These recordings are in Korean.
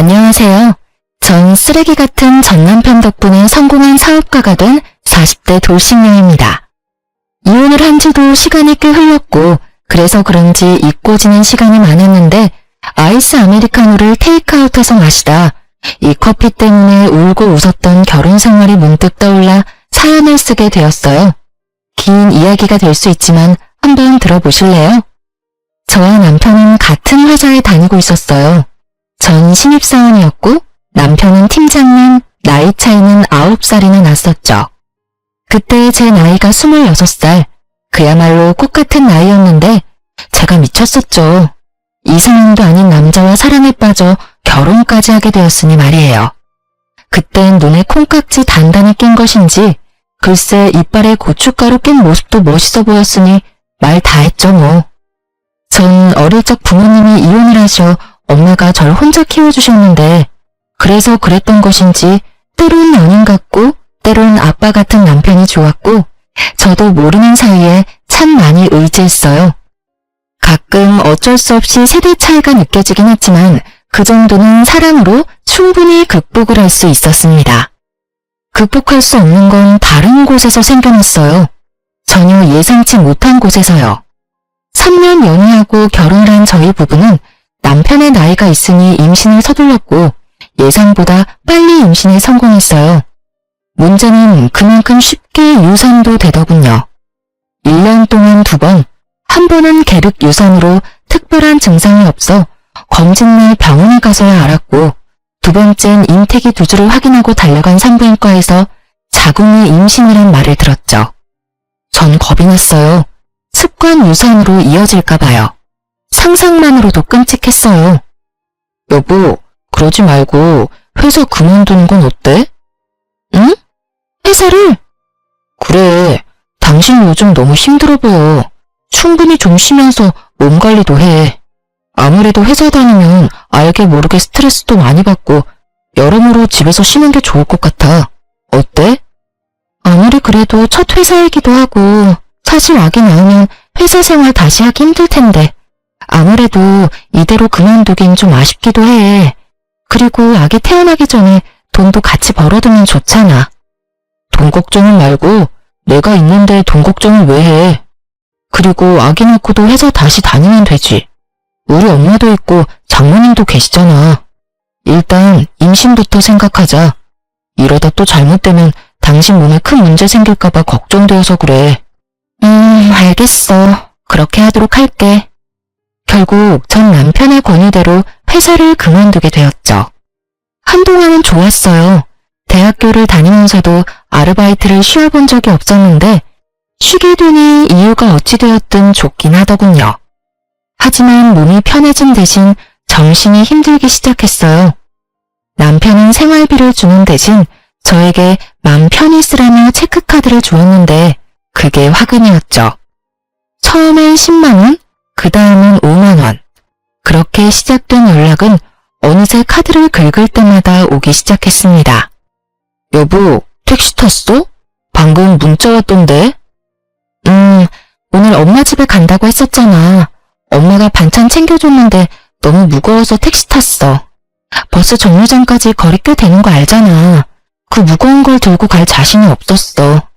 안녕하세요. 전 쓰레기 같은 전 남편 덕분에 성공한 사업가가 된 40대 돌싱녀입니다. 이혼을 한 지도 시간이 꽤 흘렀고 그래서 그런지 잊고 지낸 시간이 많았는데 아이스 아메리카노를 테이크아웃해서 마시다 이 커피 때문에 울고 웃었던 결혼 생활이 문득 떠올라 사연을 쓰게 되었어요. 긴 이야기가 될 수 있지만 한번 들어보실래요? 저와 남편은 같은 회사에 다니고 있었어요. 전 신입사원이었고 남편은 팀장님, 나이 차이는 9살이나 났었죠. 그때 제 나이가 26살, 그야말로 꽃같은 나이였는데 제가 미쳤었죠. 이상형도 아닌 남자와 사랑에 빠져 결혼까지 하게 되었으니 말이에요. 그땐 눈에 콩깍지 단단히 낀 것인지 글쎄 이빨에 고춧가루 낀 모습도 멋있어 보였으니 말 다 했죠 뭐. 전 어릴 적 부모님이 이혼을 하셔 엄마가 절 혼자 키워주셨는데 그래서 그랬던 것인지 때론 연인 같고 때론 아빠 같은 남편이 좋았고 저도 모르는 사이에 참 많이 의지했어요. 가끔 어쩔 수 없이 세대 차이가 느껴지긴 했지만 그 정도는 사랑으로 충분히 극복을 할 수 있었습니다. 극복할 수 없는 건 다른 곳에서 생겨났어요. 전혀 예상치 못한 곳에서요. 3년 연애하고 결혼을 한 저희 부부는 남편의 나이가 있으니 임신을 서둘렀고 예상보다 빨리 임신에 성공했어요. 문제는 그만큼 쉽게 유산도 되더군요. 1년 동안 2번, 한 번은 계륵 유산으로 특별한 증상이 없어 검진날 병원에 가서야 알았고 2번째는 인태기 2주를 확인하고 달려간 산부인과에서 자궁의 임신이란 말을 들었죠. 전 겁이 났어요. 습관 유산으로 이어질까 봐요. 상상만으로도 끔찍했어요. 여보, 그러지 말고 회사 그만두는 건 어때? 응? 회사를? 그래, 당신 요즘 너무 힘들어 보여. 충분히 좀 쉬면서 몸 관리도 해. 아무래도 회사 다니면 알게 모르게 스트레스도 많이 받고 여러모로 집에서 쉬는 게 좋을 것 같아. 어때? 아무리 그래도 첫 회사이기도 하고 사실 아기 낳으면 회사 생활 다시 하기 힘들 텐데 아무래도 이대로 그만두긴 좀 아쉽기도 해. 그리고 아기 태어나기 전에 돈도 같이 벌어두면 좋잖아. 돈 걱정은 말고 내가 있는데 돈 걱정을 왜 해? 그리고 아기 낳고도 회사 다시 다니면 되지. 우리 엄마도 있고 장모님도 계시잖아. 일단 임신부터 생각하자. 이러다 또 잘못되면 당신 몸에 큰 문제 생길까봐 걱정되어서 그래. 알겠어. 그렇게 하도록 할게. 결국 전 남편의 권유대로 회사를 그만두게 되었죠. 한동안은 좋았어요. 대학교를 다니면서도 아르바이트를 쉬어본 적이 없었는데 쉬게 되니 이유가 어찌 되었든 좋긴 하더군요. 하지만 몸이 편해진 대신 정신이 힘들기 시작했어요. 남편은 생활비를 주는 대신 저에게 맘 편히 쓰라며 체크카드를 주었는데 그게 화근이었죠. 처음엔 10만원, 그 다음은 5만원. 그렇게 시작된 연락은 어느새 카드를 긁을 때마다 오기 시작했습니다. 여보, 택시 탔어? 방금 문자 왔던데? 오늘 엄마 집에 간다고 했었잖아. 엄마가 반찬 챙겨줬는데 너무 무거워서 택시 탔어. 버스 정류장까지 거리 꽤 되는 거 알잖아. 그 무거운 걸 들고 갈 자신이 없었어.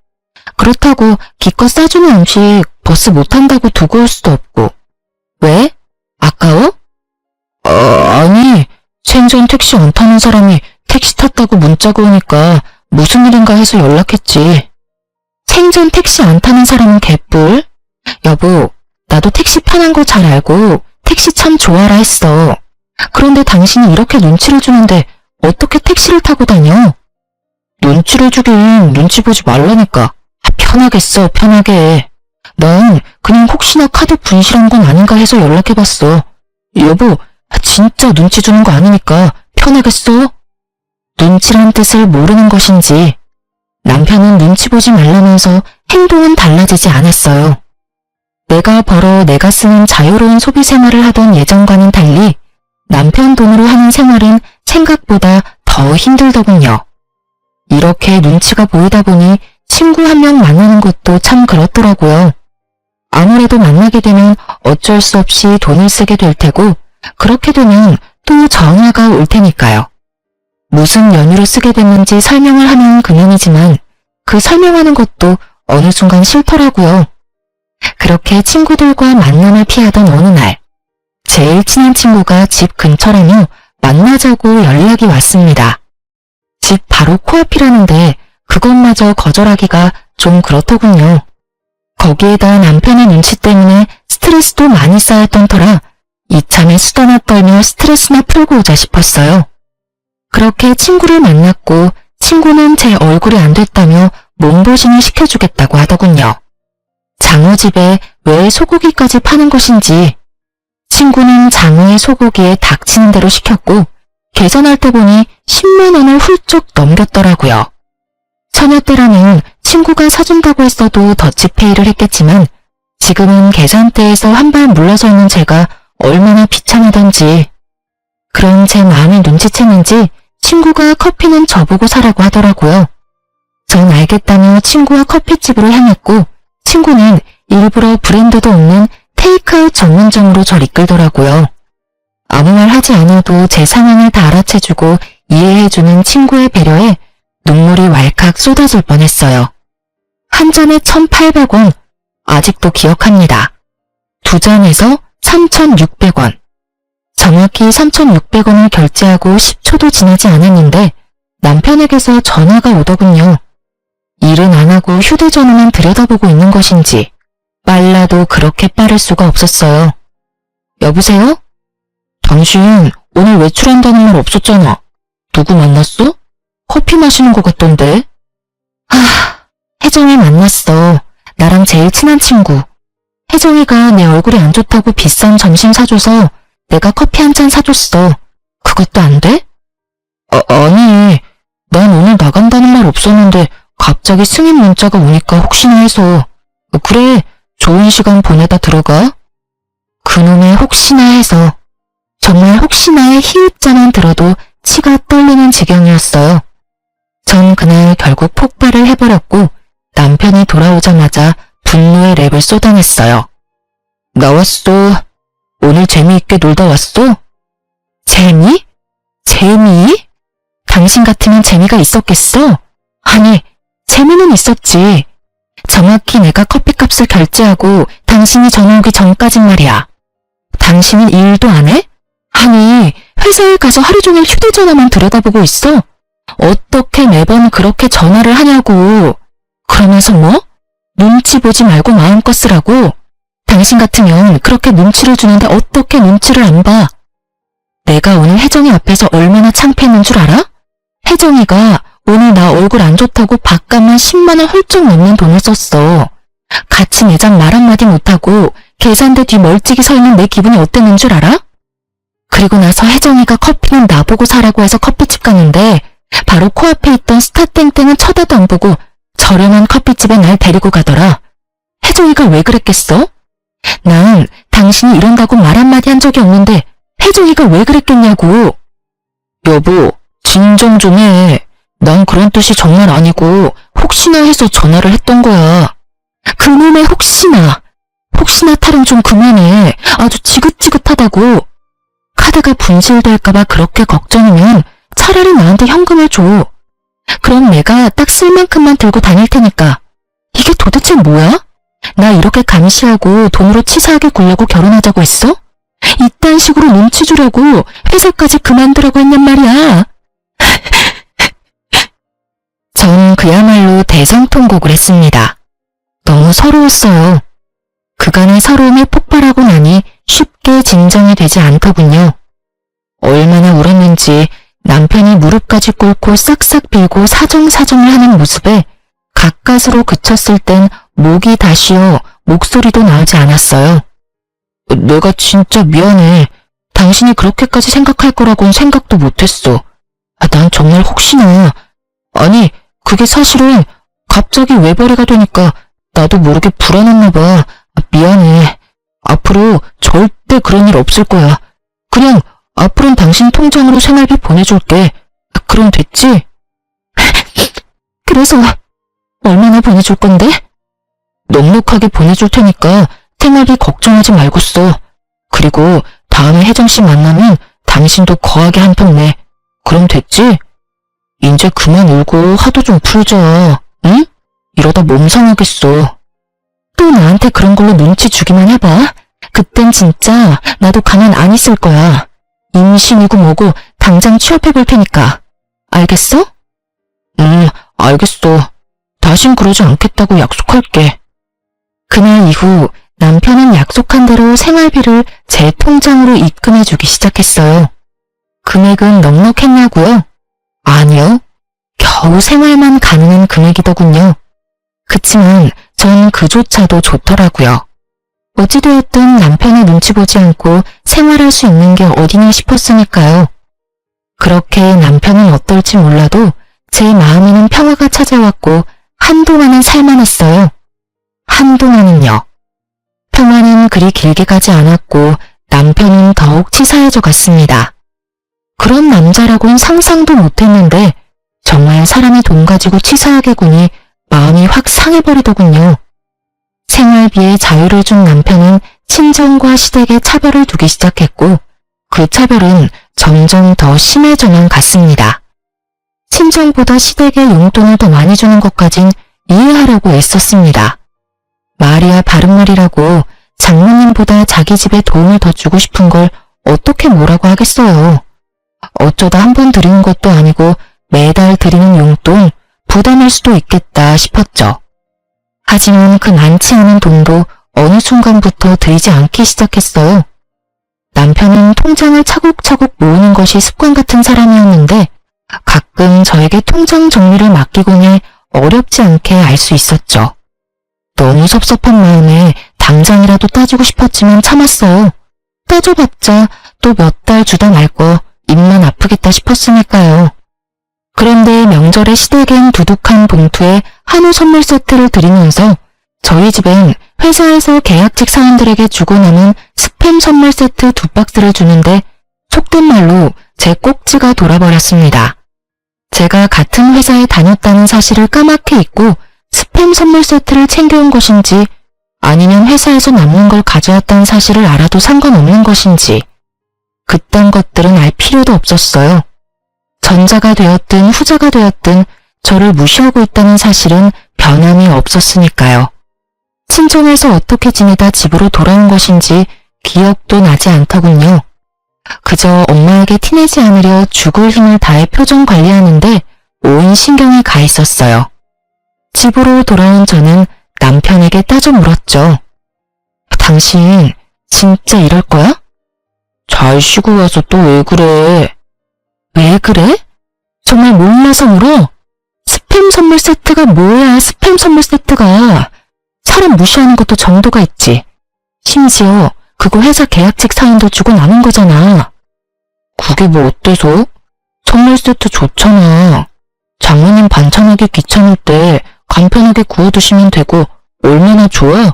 그렇다고 기껏 싸주는 음식 버스 못 탄다고 두고 올 수도 없고. 왜? 아까워? 아니, 생전 택시 안 타는 사람이 택시 탔다고 문자가 오니까 무슨 일인가 해서 연락했지. 생전 택시 안 타는 사람은 개뿔? 여보, 나도 택시 편한 거 잘 알고 택시 참 좋아라 했어. 그런데 당신이 이렇게 눈치를 주는데 어떻게 택시를 타고 다녀? 눈치를 주긴 눈치 보지 말라니까. 편하게 써, 편하게. 난 그냥 혹시나 카드 분실한 건 아닌가 해서 연락해봤어. 여보, 진짜 눈치 주는 거 아니니까 편하게 써. 눈치란 뜻을 모르는 것인지 남편은 눈치 보지 말라면서 행동은 달라지지 않았어요. 내가 벌어 내가 쓰는 자유로운 소비 생활을 하던 예전과는 달리 남편 돈으로 하는 생활은 생각보다 더 힘들더군요. 이렇게 눈치가 보이다 보니 친구 한 명 만나는 것도 참 그렇더라고요. 아무래도 만나게 되면 어쩔 수 없이 돈을 쓰게 될 테고 그렇게 되면 또 전화가 올 테니까요. 무슨 연유로 쓰게 됐는지 설명을 하면 그만이지만 그 설명하는 것도 어느 순간 싫더라고요. 그렇게 친구들과 만남을 피하던 어느 날, 제일 친한 친구가 집 근처라며 만나자고 연락이 왔습니다. 집 바로 코앞이라는데 그것마저 거절하기가 좀 그렇더군요. 거기에다 남편의 눈치 때문에 스트레스도 많이 쌓였던 터라 이참에 수다나 떨며 스트레스나 풀고 오자 싶었어요. 그렇게 친구를 만났고 친구는 제 얼굴이 안 됐다며 몸보신을 시켜주겠다고 하더군요. 장어집에 왜 소고기까지 파는 것인지 친구는 장어의 소고기에 닥치는 대로 시켰고 계산할 때 보니 10만 원을 훌쩍 넘겼더라고요. 처녀 때라면 친구가 사준다고 했어도 더치페이를 했겠지만 지금은 계산대에서 한 발 물러서 있는 제가 얼마나 비참하던지. 그런 제 마음을 눈치챘는지 친구가 커피는 저보고 사라고 하더라고요. 전 알겠다며 친구와 커피집으로 향했고 친구는 일부러 브랜드도 없는 테이크아웃 전문점으로 절 이끌더라고요. 아무 말 하지 않아도 제 상황을 다 알아채주고 이해해주는 친구의 배려에 눈물이 왈칵 쏟아질 뻔했어요. 한 잔에 1,800원, 아직도 기억합니다. 두 잔에서 3,600원. 정확히 3,600원을 결제하고 10초도 지나지 않았는데 남편에게서 전화가 오더군요. 일은 안 하고 휴대전화만 들여다보고 있는 것인지 빨라도 그렇게 빠를 수가 없었어요. 여보세요? 당신 오늘 외출한다는 말 없었잖아. 누구 만났어? 커피 마시는 것 같던데. 혜정이 만났어. 나랑 제일 친한 친구. 혜정이가 내 얼굴이 안 좋다고 비싼 점심 사줘서 내가 커피 한 잔 사줬어. 그것도 안 돼? 아니, 난 오늘 나간다는 말 없었는데 갑자기 승인 문자가 오니까 혹시나 해서. 그래, 좋은 시간 보내다 들어가. 그놈의 혹시나 해서. 정말 혹시나의 히읗자만 들어도 치가 떨리는 지경이었어요. 전 그날 결국 폭발을 해버렸고 남편이 돌아오자마자 분노의 랩을 쏟아냈어요. 나왔어. 오늘 재미있게 놀다 왔어? 재미? 재미? 당신 같으면 재미가 있었겠어? 아니, 재미는 있었지. 정확히 내가 커피값을 결제하고 당신이 전화 오기 전까진 말이야. 당신은 일도 안 해? 아니, 회사에 가서 하루 종일 휴대전화만 들여다보고 있어? 어떻게 매번 그렇게 전화를 하냐고. 그러면서 뭐? 눈치 보지 말고 마음껏 쓰라고? 당신 같으면 그렇게 눈치를 주는데 어떻게 눈치를 안 봐? 내가 오늘 혜정이 앞에서 얼마나 창피했는 줄 알아? 혜정이가 오늘 나 얼굴 안 좋다고 밥값만 10만 원 훌쩍 넘는 돈을 썼어. 같이 내장 말 한마디 못하고 계산대 뒤 멀찍이 서 있는 내 기분이 어땠는 줄 알아? 그리고 나서 혜정이가 커피는 나보고 사라고 해서 커피집 갔는데 바로 코앞에 있던 스타땡땡은 쳐다도 안 보고 저렴한 커피집에 날 데리고 가더라. 혜정이가 왜 그랬겠어? 난 당신이 이런다고 말 한마디 한 적이 없는데 혜정이가 왜 그랬겠냐고. 여보, 진정 좀 해. 난 그런 뜻이 정말 아니고 혹시나 해서 전화를 했던 거야. 그놈의 혹시나. 혹시나 탈은 좀 그만해. 아주 지긋지긋하다고. 카드가 분실될까봐 그렇게 걱정이면 차라리 나한테 현금을 줘. 그럼 내가 딱 쓸 만큼만 들고 다닐 테니까. 이게 도대체 뭐야? 나 이렇게 감시하고 돈으로 치사하게 굴려고 결혼하자고 했어? 이딴 식으로 눈치 주려고 회사까지 그만두라고 했냔 말이야. 전 그야말로 대성통곡을 했습니다. 너무 서러웠어요. 그간의 서러움이 폭발하고 나니 쉽게 진정이 되지 않더군요. 얼마나 울었는지 남편이 무릎까지 꿇고 싹싹 빌고 사정사정을 하는 모습에 가까스로 그쳤을 땐 목이 다 쉬어 목소리도 나오지 않았어요. 내가 진짜 미안해. 당신이 그렇게까지 생각할 거라고는 생각도 못했어. 난 정말 혹시나. 아니, 그게 사실은 갑자기 외벌이가 되니까 나도 모르게 불안했나 봐. 미안해. 앞으로 절대 그런 일 없을 거야. 그냥 앞으로는 당신 통장으로 생활비 보내줄게. 그럼 됐지? 그래서 얼마나 보내줄 건데? 넉넉하게 보내줄 테니까 생활비 걱정하지 말고 써. 그리고 다음에 혜정씨 만나면 당신도 거하게 한편 내. 그럼 됐지? 이제 그만 울고 화도 좀 풀자. 응? 이러다 몸 상하겠어. 또 나한테 그런 걸로 눈치 주기만 해봐. 그땐 진짜 나도 가만 안 있을 거야. 임신이고 뭐고 당장 취업해 볼 테니까. 알겠어? 응, 알겠어. 다신 그러지 않겠다고 약속할게. 그날 이후 남편은 약속한 대로 생활비를 제 통장으로 입금해주기 시작했어요. 금액은 넉넉했냐고요? 아니요. 겨우 생활만 가능한 금액이더군요. 그치만 전 그조차도 좋더라고요. 어찌되었든 남편의 눈치 보지 않고 생활할 수 있는 게 어디냐 싶었으니까요. 그렇게 남편은 어떨지 몰라도 제 마음에는 평화가 찾아왔고 한동안은 살만했어요. 한동안은요. 평화는 그리 길게 가지 않았고 남편은 더욱 치사해져 갔습니다. 그런 남자라고는 상상도 못했는데 정말 사람이 돈 가지고 치사하게 구니 마음이 확 상해버리더군요. 생활비에 자유를 준 남편은 친정과 시댁에 차별을 두기 시작했고 그 차별은 점점 더 심해져만 갔습니다. 친정보다 시댁에 용돈을 더 많이 주는 것까진 이해하려고 애썼습니다. 말이야 바른말이라고 장모님보다 자기 집에 도움을 더 주고 싶은 걸 어떻게 뭐라고 하겠어요. 어쩌다 한 번 드리는 것도 아니고 매달 드리는 용돈 부담일 수도 있겠다 싶었죠. 하지만 그 많지 않은 돈도 어느 순간부터 들이지 않기 시작했어요. 남편은 통장을 차곡차곡 모으는 것이 습관 같은 사람이었는데 가끔 저에게 통장 정리를 맡기곤 해 어렵지 않게 알 수 있었죠. 너무 섭섭한 마음에 당장이라도 따지고 싶었지만 참았어요. 따져봤자 또 몇 달 주다 말 거 입만 아프겠다 싶었으니까요. 그런데 명절에 시댁엔 두둑한 봉투에 한우 선물 세트를 드리면서 저희 집엔 회사에서 계약직 사원들에게 주고 남은 스팸 선물 세트 2박스를 주는데 속된 말로 제 꼭지가 돌아버렸습니다. 제가 같은 회사에 다녔다는 사실을 까맣게 잊고 스팸 선물 세트를 챙겨온 것인지 아니면 회사에서 남는 걸 가져왔다는 사실을 알아도 상관없는 것인지 그딴 것들은 알 필요도 없었어요. 전자가 되었든 후자가 되었든 저를 무시하고 있다는 사실은 변함이 없었으니까요. 친정에서 어떻게 지내다 집으로 돌아온 것인지 기억도 나지 않더군요. 그저 엄마에게 티내지 않으려 죽을 힘을 다해 표정 관리하는데 온 신경이 가 있었어요. 집으로 돌아온 저는 남편에게 따져 물었죠. 당신 진짜 이럴 거야? 잘 쉬고 와서 또 왜 그래? 왜 그래? 정말 몰라서 물어? 스팸 선물 세트가 뭐야, 스팸 선물 세트가. 사람 무시하는 것도 정도가 있지. 심지어 그거 회사 계약직 사원도 주고 남은 거잖아. 그게 뭐 어때서? 선물 세트 좋잖아. 장모님 반찬하기 귀찮을 때 간편하게 구워두시면 되고 얼마나 좋아?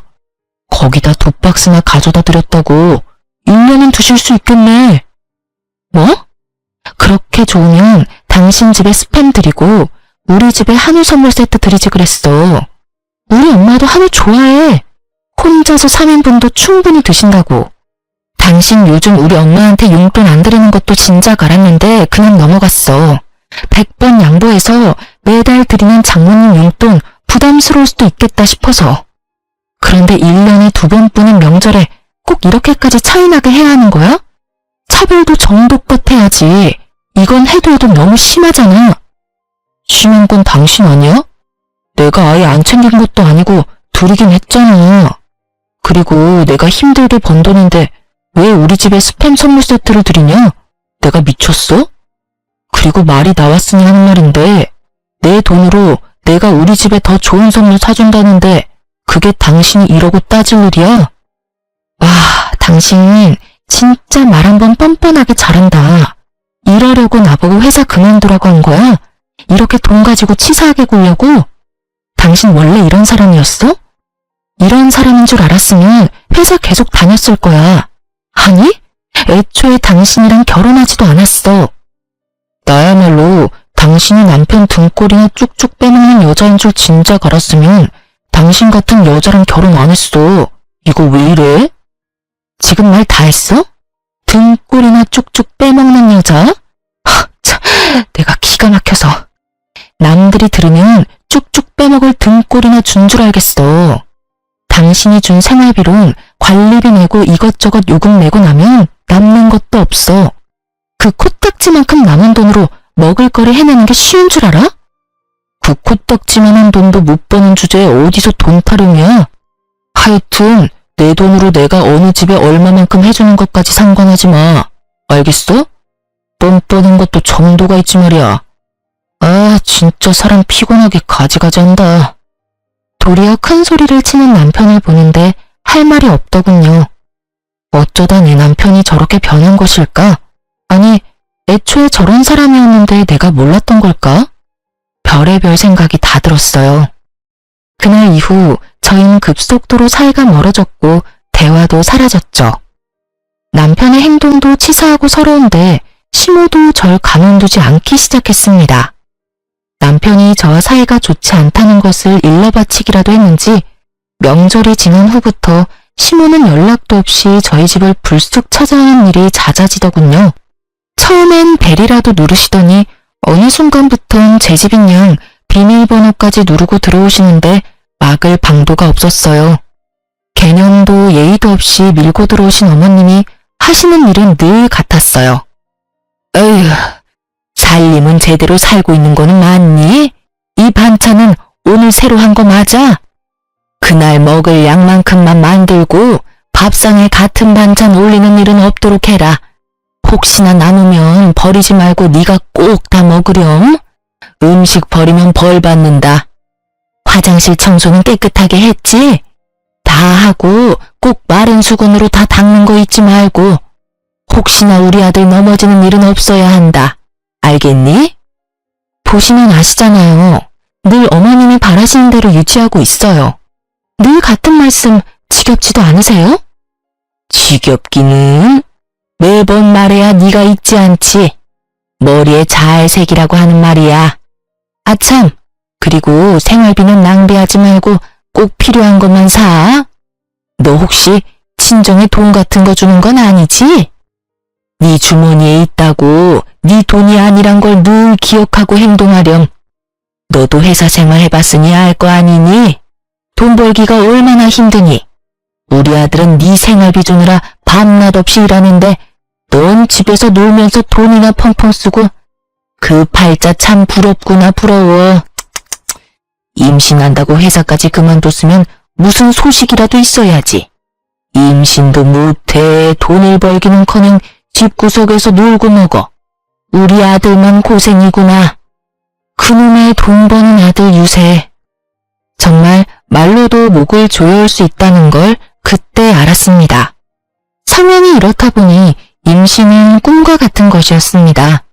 거기다 2박스나 가져다 드렸다고 1년은 드실 수 있겠네. 뭐? 그렇게 좋으면 당신 집에 스팸 드리고 우리 집에 한우 선물 세트 드리지 그랬어. 우리 엄마도 한우 좋아해. 혼자서 3인분도 충분히 드신다고. 당신 요즘 우리 엄마한테 용돈 안 드리는 것도 진작 알았는데 그냥 넘어갔어. 100번 양보해서 매달 드리는 장모님 용돈 부담스러울 수도 있겠다 싶어서. 그런데 1년에 2번뿐인 명절에 꼭 이렇게까지 차이나게 해야 하는 거야? 차별도 정도껏 해야지. 이건 해도 너무 심하잖아. 심한 건 당신 아니야? 내가 아예 안 챙긴 것도 아니고 드리긴 했잖아. 그리고 내가 힘들게 번 돈인데 왜 우리 집에 스팸 선물 세트를 드리냐? 내가 미쳤어? 그리고 말이 나왔으니 하는 말인데 내 돈으로 내가 우리 집에 더 좋은 선물 사준다는데 그게 당신이 이러고 따질 일이야? 와, 당신 진짜 말 한번 뻔뻔하게 잘한다. 이러려고 나보고 회사 그만두라고 한 거야? 이렇게 돈 가지고 치사하게 굴려고? 당신 원래 이런 사람이었어? 이런 사람인 줄 알았으면 회사 계속 다녔을 거야. 아니? 애초에 당신이랑 결혼하지도 않았어. 나야말로 당신이 남편 등골이나 쭉쭉 빼먹는 여자인 줄 진작 알았으면 당신 같은 여자랑 결혼 안 했어. 이거 왜 이래? 지금 말 다 했어? 등골이나 쭉쭉 빼먹는 여자? 참, 내가 기가 막혀서. 남들이 들으면 쭉쭉 빼먹을 등골이나 준 줄 알겠어. 당신이 준 생활비론 관리비 내고 이것저것 요금 내고 나면 남는 것도 없어. 그 코딱지만큼 남은 돈으로 먹을 거리 해내는 게 쉬운 줄 알아? 그 코딱지만한 돈도 못 버는 주제에 어디서 돈 타령이야? 하여튼 내 돈으로 내가 어느 집에 얼마만큼 해주는 것까지 상관하지 마. 알겠어? 뻔뻔한 것도 정도가 있지 말이야. 아, 진짜 사람 피곤하게 가지가지한다. 도리어 큰 소리를 치는 남편을 보는데 할 말이 없더군요. 어쩌다 내 남편이 저렇게 변한 것일까? 아니, 애초에 저런 사람이었는데 내가 몰랐던 걸까? 별의별 생각이 다 들었어요. 그날 이후 저희는 급속도로 사이가 멀어졌고 대화도 사라졌죠. 남편의 행동도 치사하고 서러운데 시모도 절 가만두지 않기 시작했습니다. 남편이 저와 사이가 좋지 않다는 것을 일러바치기라도 했는지 명절이 지난 후부터 시모는 연락도 없이 저희 집을 불쑥 찾아오는 일이 잦아지더군요. 처음엔 벨이라도 누르시더니 어느 순간부턴 제 집인 양 비밀번호까지 누르고 들어오시는데 막을 방도가 없었어요. 개념도 예의도 없이 밀고 들어오신 어머님이 하시는 일은 늘 같았어요. 에휴, 살림은 제대로 살고 있는 거는 맞니? 이 반찬은 오늘 새로 한 거 맞아? 그날 먹을 양만큼만 만들고 밥상에 같은 반찬 올리는 일은 없도록 해라. 혹시나 남으면 버리지 말고 네가 꼭 다 먹으렴. 음식 버리면 벌 받는다. 화장실 청소는 깨끗하게 했지? 다 하고 꼭 마른 수건으로 다 닦는 거 잊지 말고. 혹시나 우리 아들 넘어지는 일은 없어야 한다. 알겠니? 보시면 아시잖아요. 늘 어머님이 바라시는 대로 유지하고 있어요. 늘 같은 말씀 지겹지도 않으세요? 지겹기는? 매번 말해야 네가 잊지 않지. 머리에 잘 새기라고 하는 말이야. 아참, 그리고 생활비는 낭비하지 말고 꼭 필요한 것만 사. 너 혹시 친정에 돈 같은 거 주는 건 아니지? 네 주머니에 있다고 네 돈이 아니란 걸 늘 기억하고 행동하렴. 너도 회사 생활 해봤으니 알 거 아니니? 돈 벌기가 얼마나 힘드니? 우리 아들은 네 생활비 주느라 밤낮 없이 일하는데 넌 집에서 놀면서 돈이나 펑펑 쓰고 그 팔자 참 부럽구나 부러워. 임신한다고 회사까지 그만뒀으면 무슨 소식이라도 있어야지. 임신도 못해 돈을 벌기는커녕 집구석에서 놀고 먹어. 우리 아들만 고생이구나. 그놈의 돈 버는 아들 유세. 정말 말로도 목을 조여올 수 있다는 걸 그때 알았습니다. 사면이 이렇다 보니 임신은 꿈과 같은 것이었습니다.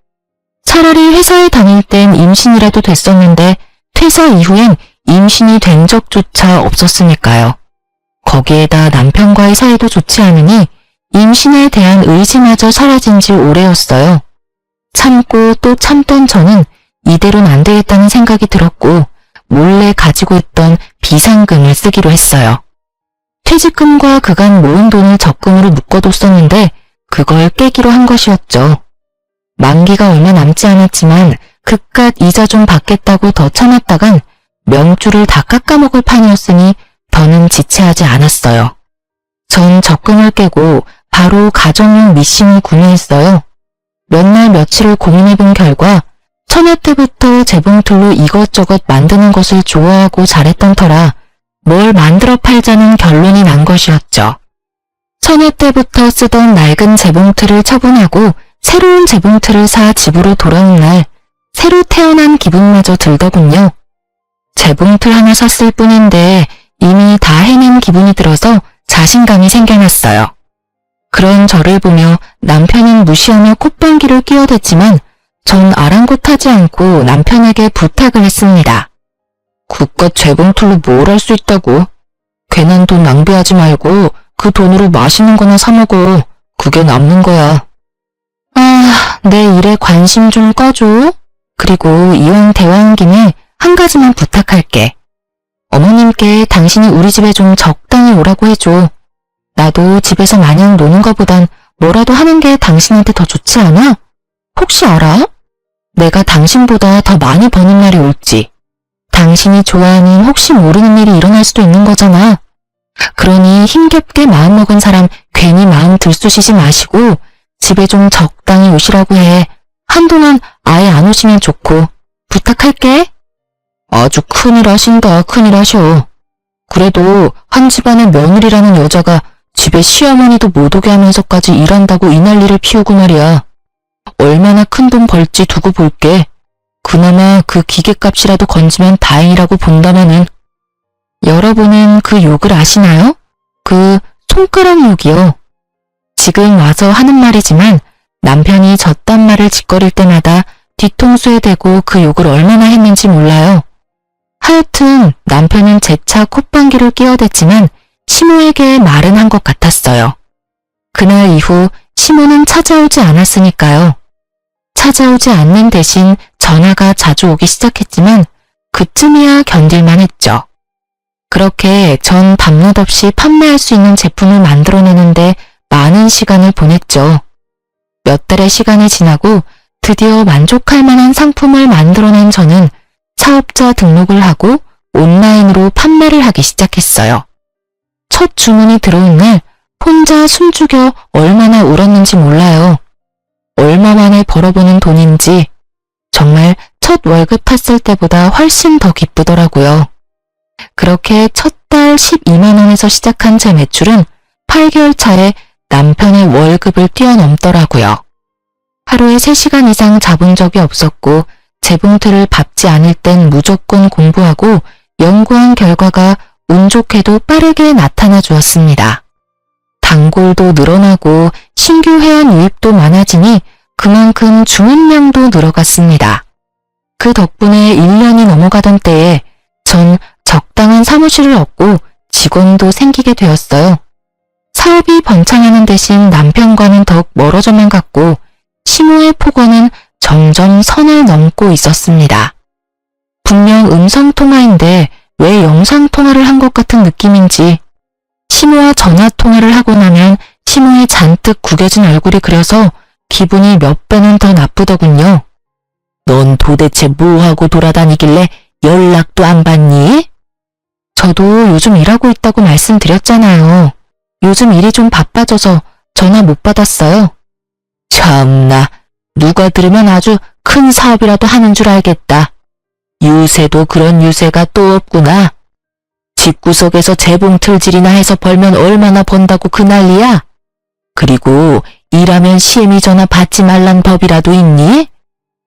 차라리 회사에 다닐 땐 임신이라도 됐었는데 퇴사 이후엔 임신이 된 적조차 없었으니까요. 거기에다 남편과의 사이도 좋지 않으니 임신에 대한 의지마저 사라진 지 오래였어요. 참고 또 참던 저는 이대로는 안 되겠다는 생각이 들었고 몰래 가지고 있던 비상금을 쓰기로 했어요. 퇴직금과 그간 모은 돈을 적금으로 묶어뒀었는데 그걸 깨기로 한 것이었죠. 만기가 얼마 남지 않았지만 그깟 이자 좀 받겠다고 더 참았다간 명주를 다 깎아먹을 판이었으니 더는 지체하지 않았어요. 전 적금을 깨고 바로 가정용 미싱을 구매했어요. 몇 날 며칠을 고민해본 결과 처녀 때부터 재봉틀로 이것저것 만드는 것을 좋아하고 잘했던 터라 뭘 만들어 팔자는 결론이 난 것이었죠. 처녀 때부터 쓰던 낡은 재봉틀을 처분하고 새로운 재봉틀을 사 집으로 돌아온 날 새로 태어난 기분마저 들더군요. 재봉틀 하나 샀을 뿐인데 이미 다 해낸 기분이 들어서 자신감이 생겨났어요. 그런 저를 보며 남편은 무시하며 콧방귀를 끼어댔지만 전 아랑곳하지 않고 남편에게 부탁을 했습니다. 그깟 재봉틀로 뭘 할 수 있다고? 괜한 돈 낭비하지 말고 그 돈으로 맛있는 거나 사 먹어. 그게 남는 거야. 아, 내 일에 관심 좀 꺼줘. 그리고 이왕 대화한 김에 한 가지만 부탁할게. 어머님께 당신이 우리 집에 좀 적당히 오라고 해줘. 나도 집에서 마냥 노는 것보단 뭐라도 하는 게 당신한테 더 좋지 않아? 혹시 알아? 내가 당신보다 더 많이 버는 날이 올지. 당신이 좋아하는 혹시 모르는 일이 일어날 수도 있는 거잖아. 그러니 힘겹게 마음먹은 사람 괜히 마음 들쑤시지 마시고 집에 좀 적당히 오시라고 해. 한동안 아예 안 오시면 좋고. 부탁할게. 아주 큰일 하신다, 큰일 하셔. 그래도 한 집안의 며느리라는 여자가 집에 시어머니도 못 오게 하면서까지 일한다고 이 난리를 피우고 말이야. 얼마나 큰 돈 벌지 두고 볼게. 그나마 그 기계값이라도 건지면 다행이라고 본다마는. 여러분은 그 욕을 아시나요? 그 손가락 욕이요. 지금 와서 하는 말이지만 남편이 저딴 말을 짓거릴 때마다 뒤통수에 대고 그 욕을 얼마나 했는지 몰라요. 하여튼 남편은 재차 콧방귀를 끼어댔지만 시모에게 말은 한 것 같았어요. 그날 이후 시모는 찾아오지 않았으니까요. 찾아오지 않는 대신 전화가 자주 오기 시작했지만 그쯤이야 견딜만 했죠. 그렇게 전 밤낮 없이 판매할 수 있는 제품을 만들어내는데 많은 시간을 보냈죠. 몇 달의 시간이 지나고 드디어 만족할 만한 상품을 만들어낸 저는 사업자 등록을 하고 온라인으로 판매를 하기 시작했어요. 첫 주문이 들어온 날 혼자 숨죽여 얼마나 울었는지 몰라요. 얼마 만에 벌어보는 돈인지 정말 첫 월급 탔을 때보다 훨씬 더 기쁘더라고요. 그렇게 첫 달 12만 원에서 시작한 제 매출은 8개월 차에 남편의 월급을 뛰어넘더라고요. 하루에 3시간 이상 자본 적이 없었고 재봉틀을 밟지 않을 땐 무조건 공부하고 연구한 결과가 운 좋게도 빠르게 나타나 주었습니다. 단골도 늘어나고 신규 회원 유입도 많아지니 그만큼 주문량도 늘어갔습니다. 그 덕분에 1년이 넘어가던 때에 전 적당한 사무실을 얻고 직원도 생기게 되었어요. 사업이 번창하는 대신 남편과는 더욱 멀어져만 갔고 시모의 폭언은 점점 선을 넘고 있었습니다. 분명 음성통화인데 왜 영상통화를 한 것 같은 느낌인지 시모와 전화통화를 하고 나면 시모의 잔뜩 구겨진 얼굴이 그려서 기분이 몇 배는 더 나쁘더군요. 넌 도대체 뭐하고 돌아다니길래 연락도 안 받니? 저도 요즘 일하고 있다고 말씀드렸잖아요. 요즘 일이 좀 바빠져서 전화 못 받았어요. 참나, 누가 들으면 아주 큰 사업이라도 하는 줄 알겠다. 유세도 그런 유세가 또 없구나. 집구석에서 재봉틀질이나 해서 벌면 얼마나 번다고 그 난리야? 그리고 일하면 시엠이 전화 받지 말란 법이라도 있니?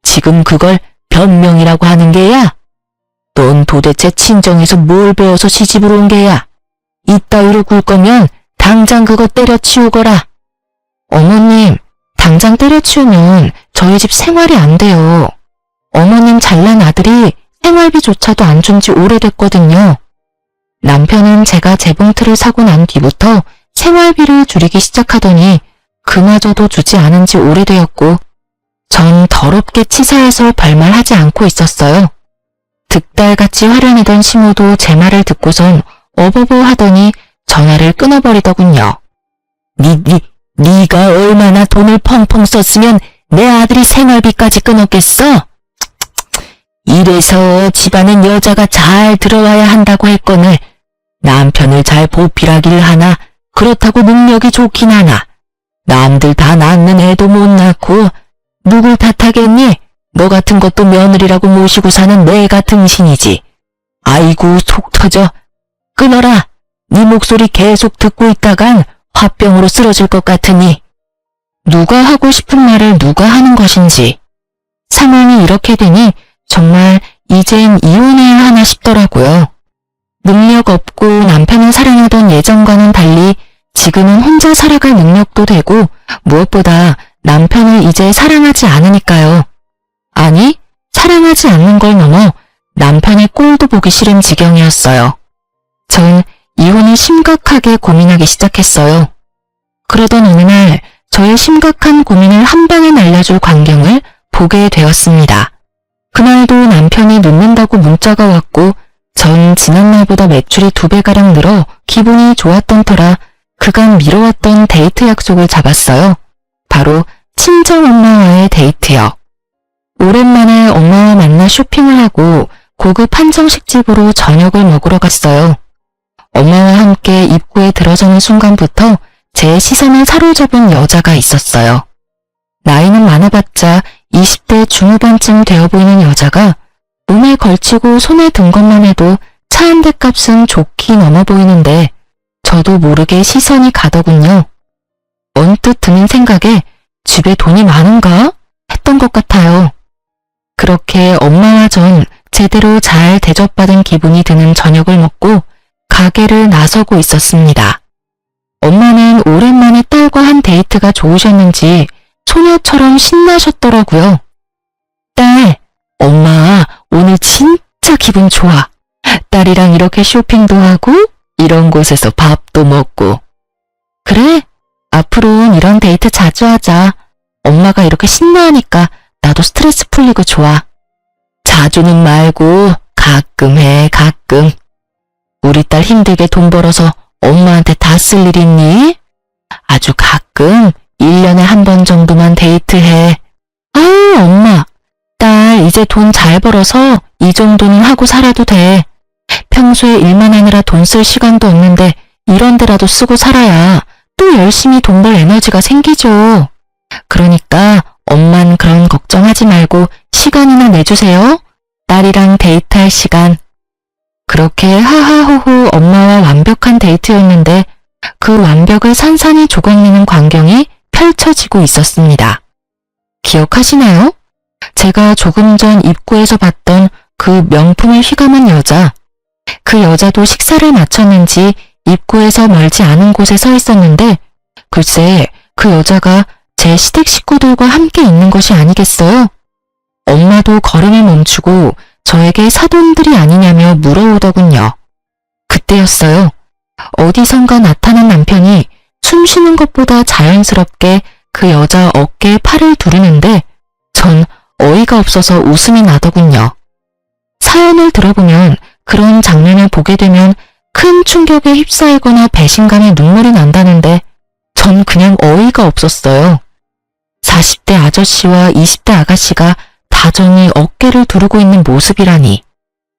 지금 그걸 변명이라고 하는 게야? 넌 도대체 친정에서 뭘 배워서 시집을 온 게야? 이따위로 굴 거면 당장 그거 때려치우거라. 어머님, 당장 때려치우면 저희 집 생활이 안 돼요. 어머님 잘난 아들이 생활비조차도 안 준 지 오래됐거든요. 남편은 제가 재봉틀을 사고 난 뒤부터 생활비를 줄이기 시작하더니 그마저도 주지 않은 지 오래되었고 전 더럽게 치사해서 별말하지 않고 있었어요. 득달같이 화려내던 시모도 제 말을 듣고선 어버버 하더니 전화를 끊어버리더군요. 네가 얼마나 돈을 펑펑 썼으면 내 아들이 생활비까지 끊었겠어? 이래서 집안엔 여자가 잘 들어와야 한다고 했거늘 남편을 잘 보필하길 하나 그렇다고 능력이 좋긴 하나 남들 다 낳는 애도 못 낳고 누굴 탓하겠니? 너 같은 것도 며느리라고 모시고 사는 내가 등신이지. 아이고 속 터져. 끊어라. 네 목소리 계속 듣고 있다간 화병으로 쓰러질 것 같으니. 누가 하고 싶은 말을 누가 하는 것인지. 상황이 이렇게 되니 정말 이젠 이혼해야 하나 싶더라고요. 능력 없고 남편을 사랑하던 예전과는 달리 지금은 혼자 살아갈 능력도 되고 무엇보다 남편을 이제 사랑하지 않으니까요. 아니, 사랑하지 않는 걸 넘어 남편의 꼴도 보기 싫은 지경이었어요. 전 이혼을 심각하게 고민하기 시작했어요. 그러던 어느 날 저의 심각한 고민을 한 방에 날려줄 광경을 보게 되었습니다. 그날도 남편이 늦는다고 문자가 왔고 전 지난날보다 매출이 2배가량 늘어 기분이 좋았던 터라 그간 미뤄왔던 데이트 약속을 잡았어요. 바로 친정엄마와의 데이트요. 오랜만에 엄마와 만나 쇼핑을 하고 고급 한정식집으로 저녁을 먹으러 갔어요. 엄마와 함께 입구에 들어서는 순간부터 제 시선을 사로잡은 여자가 있었어요. 나이는 많아봤자 20대 중후반쯤 되어 보이는 여자가 몸에 걸치고 손에 든 것만 해도 차 한 대 값은 좋게 넘어 보이는데 저도 모르게 시선이 가더군요. 언뜻 드는 생각에 집에 돈이 많은가? 했던 것 같아요. 그렇게 엄마와 전 제대로 잘 대접받은 기분이 드는 저녁을 먹고 가게를 나서고 있었습니다. 엄마는 오랜만에 딸과 한 데이트가 좋으셨는지 소녀처럼 신나셨더라고요. 딸, 엄마 오늘 진짜 기분 좋아. 딸이랑 이렇게 쇼핑도 하고 이런 곳에서 밥도 먹고. 그래? 앞으로는 이런 데이트 자주 하자. 엄마가 이렇게 신나하니까 나도 스트레스 풀리고 좋아. 자주는 말고 가끔 해, 가끔. 우리 딸 힘들게 돈 벌어서 엄마한테 다 쓸 일 있니? 아주 가끔 1년에 한 번 정도만 데이트해. 아유, 엄마. 딸 이제 돈 잘 벌어서 이 정도는 하고 살아도 돼. 평소에 일만 하느라 돈 쓸 시간도 없는데 이런 데라도 쓰고 살아야 또 열심히 돈 벌 에너지가 생기죠. 그러니까 엄만 그런 걱정하지 말고 시간이나 내주세요. 딸이랑 데이트할 시간. 그렇게 하하호호 엄마와 완벽한 데이트였는데 그 완벽을 산산이 조각내는 광경이 펼쳐지고 있었습니다. 기억하시나요? 제가 조금 전 입구에서 봤던 그 명품을 휘감은 여자. 그 여자도 식사를 마쳤는지 입구에서 멀지 않은 곳에 서 있었는데 글쎄 그 여자가 제 시댁 식구들과 함께 있는 것이 아니겠어요? 엄마도 걸음을 멈추고 저에게 사돈들이 아니냐며 물어오더군요. 그때였어요. 어디선가 나타난 남편이 숨 쉬는 것보다 자연스럽게 그 여자 어깨에 팔을 두르는데 전 어이가 없어서 웃음이 나더군요. 사연을 들어보면 그런 장면을 보게 되면 큰 충격에 휩싸이거나 배신감에 눈물이 난다는데 전 그냥 어이가 없었어요. 40대 아저씨와 20대 아가씨가 다정히 어깨를 두르고 있는 모습이라니.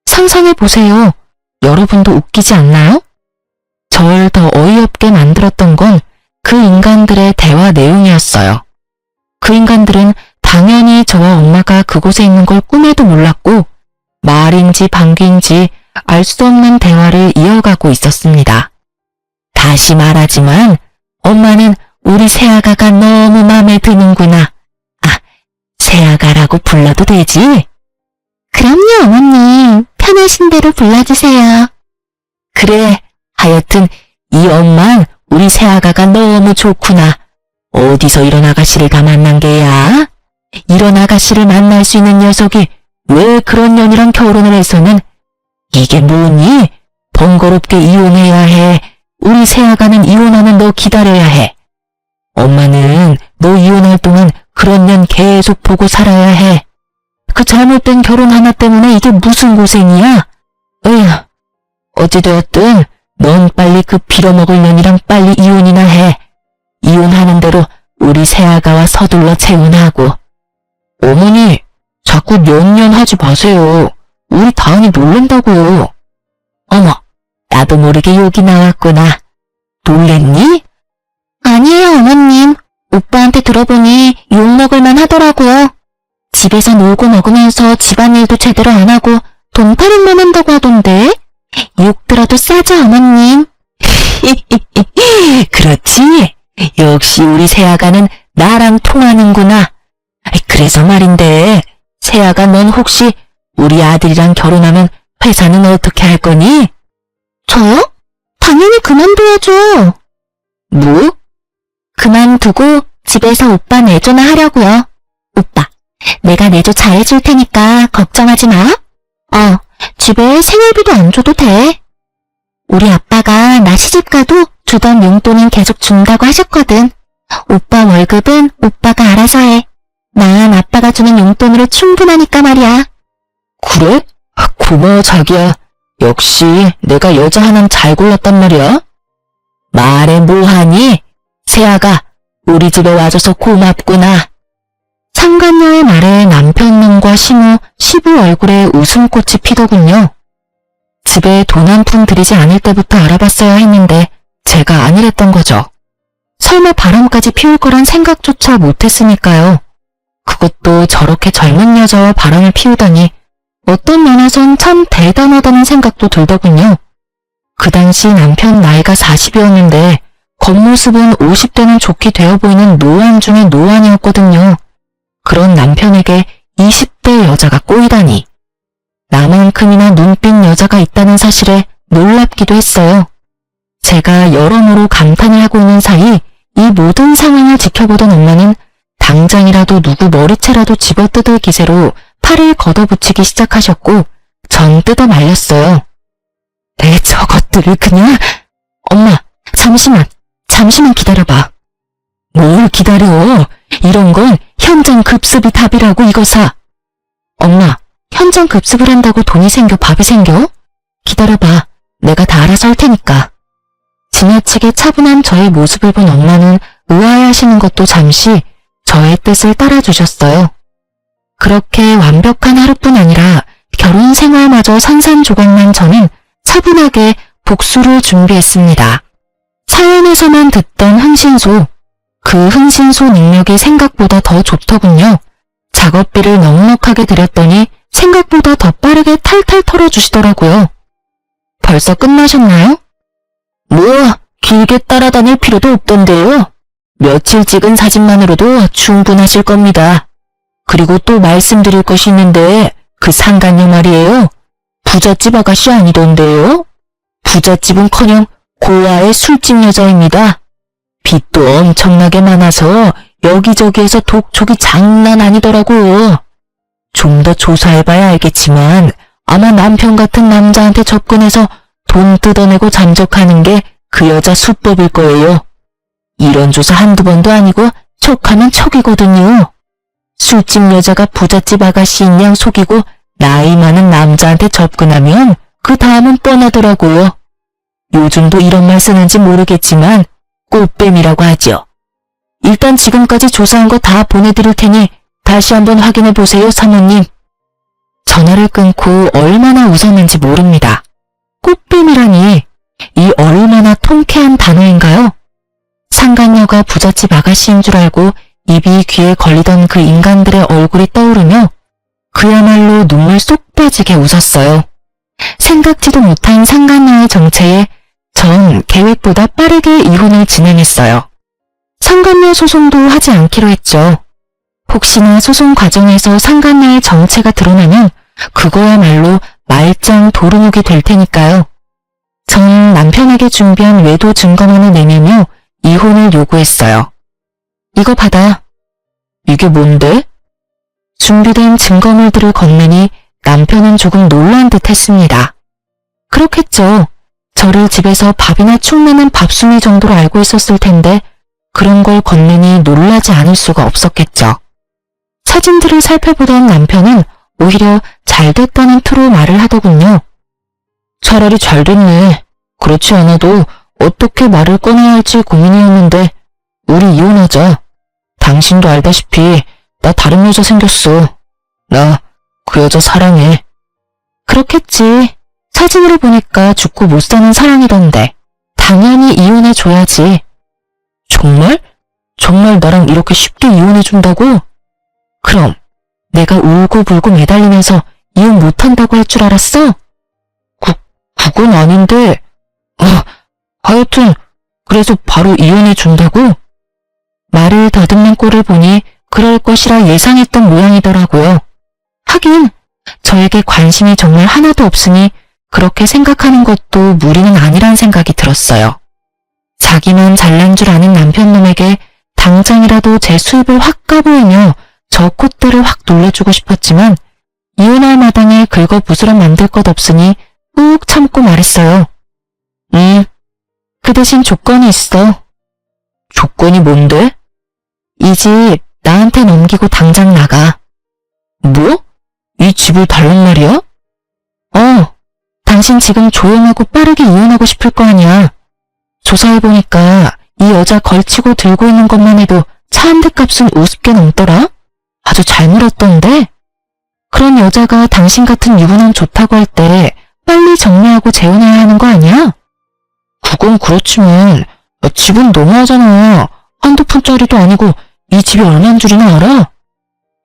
상상해보세요. 여러분도 웃기지 않나요? 절 더 어이없게 만들었던 건 그 인간들의 대화 내용이었어요. 그 인간들은 당연히 저와 엄마가 그곳에 있는 걸 꿈에도 몰랐고 말인지 방귀인지 알 수 없는 대화를 이어가고 있었습니다. 다시 말하지만 엄마는 우리 새아가가 너무 마음에 드는구나. 아, 새아가라고 불러도 되지? 그럼요, 어머님. 편하신 대로 불러주세요. 그래, 하여튼 이 엄만 우리 새아가가 너무 좋구나. 어디서 이런 아가씨를 다 만난 게야? 이런 아가씨를 만날 수 있는 녀석이 왜 그런 년이랑 결혼을 해서는 이게 뭐니? 번거롭게 이혼해야 해. 우리 새아가는 이혼하는 너 기다려야 해. 엄마는 너 이혼할 동안 그런 년 계속 보고 살아야 해. 그 잘못된 결혼 하나 때문에 이게 무슨 고생이야? 어휴, 어찌되었든 넌 빨리 그 빌어먹을 년이랑 빨리 이혼이나 해. 이혼하는 대로 우리 새아가와 서둘러 재혼하고. 어머니, 자꾸 년 하지 마세요. 우리 다은이 놀란다고요. 어머, 나도 모르게 욕이 나왔구나. 놀랬니? 아니에요, 어머님. 오빠한테 들어보니 욕먹을만 하더라고요. 집에서 놀고 먹으면서 집안일도 제대로 안 하고 돈파릇만 한다고 하던데. 욕 들어도 싸죠, 어머님. 그렇지. 역시 우리 새아가는 나랑 통하는구나. 그래서 말인데, 새아가 넌 혹시 우리 아들이랑 결혼하면 회사는 어떻게 할 거니? 저요? 당연히 그만둬야죠. 뭐? 그만두고 집에서 오빠 내조나 하려고요. 오빠, 내가 내조 잘해줄 테니까 걱정하지 마. 집에 생활비도 안 줘도 돼. 우리 아빠가 나 시집가도 주던 용돈은 계속 준다고 하셨거든. 오빠 월급은 오빠가 알아서 해. 난 아빠가 주는 용돈으로 충분하니까 말이야. 그래? 고마워 자기야. 역시 내가 여자 하나는 잘 골랐단 말이야. 말해 뭐하니? 세아가 우리 집에 와줘서 고맙구나. 상간녀의 말에 남편 눈과 시모, 시부 얼굴에 웃음꽃이 피더군요. 집에 돈 한 푼 들이지 않을 때부터 알아봤어야 했는데 제가 아니랬던 거죠. 설마 바람까지 피울 거란 생각조차 못했으니까요. 그것도 저렇게 젊은 여자와 바람을 피우다니 어떤 면에선 참 대단하다는 생각도 들더군요. 그 당시 남편 나이가 40이었는데 겉모습은 50대는 좋게 되어 보이는 노안 중의 노안이었거든요. 그런 남편에게 20대 여자가 꼬이다니. 나만큼이나 눈빛 여자가 있다는 사실에 놀랍기도 했어요. 제가 여러모로 감탄을 하고 있는 사이 이 모든 상황을 지켜보던 엄마는 당장이라도 누구 머리채라도 집어뜯을 기세로 팔을 걷어붙이기 시작하셨고 전 뜯어 말렸어요. 내 저것들을 그냥... 엄마, 잠시만 기다려봐. 뭘 기다려? 이런 건 현장 급습이 답이라고 이거사. 엄마, 현장 급습을 한다고 돈이 생겨 밥이 생겨? 기다려봐. 내가 다 알아서 할 테니까. 지나치게 차분한 저의 모습을 본 엄마는 의아해하시는 것도 잠시 저의 뜻을 따라주셨어요. 그렇게 완벽한 하루뿐 아니라 결혼 생활마저 산산조각난 저는 차분하게 복수를 준비했습니다. 사연에서만 듣던 흥신소, 그 흥신소 능력이 생각보다 더 좋더군요. 작업비를 넉넉하게 들였더니 생각보다 더 빠르게 탈탈 털어주시더라고요. 벌써 끝나셨나요? 뭐 길게 따라다닐 필요도 없던데요. 며칠 찍은 사진만으로도 충분하실 겁니다. 그리고 또 말씀드릴 것이 있는데 그 상간녀 말이에요. 부잣집 아가씨 아니던데요. 부잣집은커녕 고아의 술집 여자입니다. 빚도 엄청나게 많아서 여기저기에서 독촉이 장난 아니더라고요. 좀 더 조사해봐야 알겠지만 아마 남편 같은 남자한테 접근해서 돈 뜯어내고 잠적하는 게 그 여자 수법일 거예요. 이런 조사 한두 번도 아니고 척하면 척이거든요. 술집 여자가 부잣집 아가씨인 양 속이고 나이 많은 남자한테 접근하면 그 다음은 뻔하더라고요. 요즘도 이런 말 쓰는지 모르겠지만 꽃뱀이라고 하죠. 일단 지금까지 조사한 거 다 보내드릴 테니 다시 한번 확인해 보세요, 사모님. 전화를 끊고 얼마나 웃었는지 모릅니다. 꽃뱀이라니 이 얼마나 통쾌한 단어인가요? 상간녀가 부잣집 아가씨인 줄 알고 입이 귀에 걸리던 그 인간들의 얼굴이 떠오르며 그야말로 눈물 쏙 빠지게 웃었어요. 생각지도 못한 상간녀의 정체에 전 계획보다 빠르게 이혼을 진행했어요. 상간녀 소송도 하지 않기로 했죠. 혹시나 소송 과정에서 상간녀의 정체가 드러나면 그거야말로 말짱 도루묵이 될 테니까요. 전 남편에게 준비한 외도 증거만을 내밀며 이혼을 요구했어요. 이거 받아. 이게 뭔데? 준비된 증거물들을 건네니 남편은 조금 놀란 듯 했습니다. 그렇겠죠. 저를 집에서 밥이나 축 내는 밥순이 정도로 알고 있었을 텐데 그런 걸 건네니 놀라지 않을 수가 없었겠죠. 사진들을 살펴보던 남편은 오히려 잘됐다는 투로 말을 하더군요. 차라리 잘됐네. 그렇지 않아도 어떻게 말을 꺼내야 할지 고민이었는데 우리 이혼하자. 당신도 알다시피 나 다른 여자 생겼어. 나 그 여자 사랑해. 그렇겠지. 사진으로 보니까 죽고 못 사는 사랑이던데 당연히 이혼해줘야지. 정말? 정말 나랑 이렇게 쉽게 이혼해준다고? 그럼 내가 울고불고 매달리면서 이혼 못한다고 할 줄 알았어? 그건 아닌데 하여튼 그래서 바로 이혼해준다고? 말을 더듬는 꼴을 보니 그럴 것이라 예상했던 모양이더라고요. 하긴 저에게 관심이 정말 하나도 없으니 그렇게 생각하는 것도 무리는 아니란 생각이 들었어요. 자기만 잘난 줄 아는 남편놈에게 당장이라도 제 수입을 확 까보이며 저 콧대를 확 놀려주고 싶었지만 이혼할 마당에 긁어부스럼 만들 것 없으니 꾹 참고 말했어요. 그 대신 조건이 있어. 조건이 뭔데? 이 집 나한테 넘기고 당장 나가. 뭐? 이 집을 달란 말이야? 당신 지금 조용하고 빠르게 이혼하고 싶을 거 아니야. 조사해보니까 이 여자 걸치고 들고 있는 것만 해도 차 한 대 값은 우습게 넘더라? 아주 잘 물었던데? 그런 여자가 당신 같은 유부남 좋다고 할 때 빨리 정리하고 재혼해야 하는 거 아니야? 그건 그렇지만 집은 너무하잖아. 한두 푼짜리도 아니고 이 집이 얼마인 줄이나 알아?